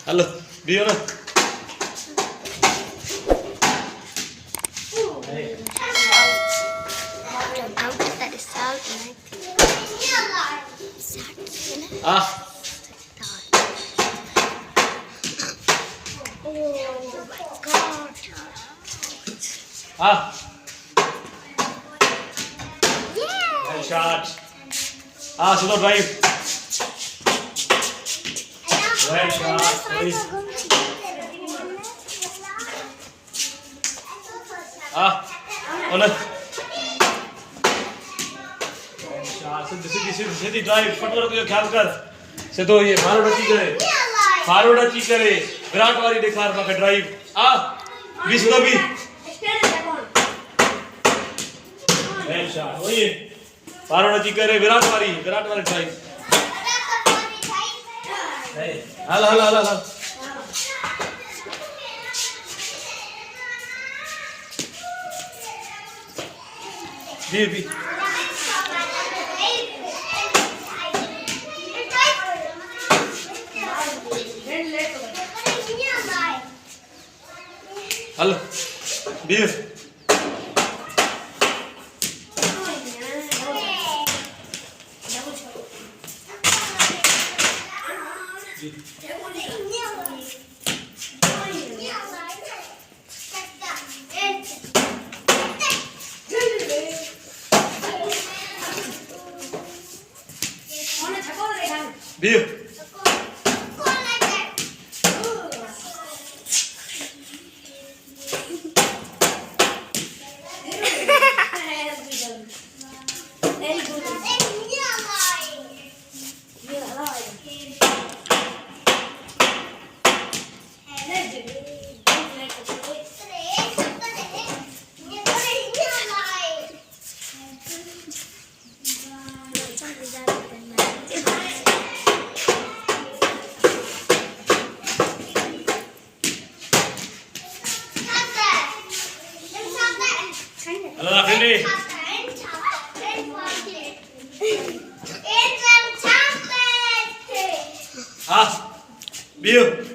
Hello दियो ना हाँ हाँ shot हाँ सुनो ड्राइव right shot please हाँ ओनर सीधी ड्राइव फटवर को ख्याल कर सिधो ये फॉरवर्ड अची करे विराट वारी ॾेखार मूंखे ड्राइव आ बी सिधो बी राइट शॉट ओए फॉरवर्ड अची करे विराट वारी ड्राइव हल हल हल हल बी हल बी बी Hello, Finley. Ah, Bill.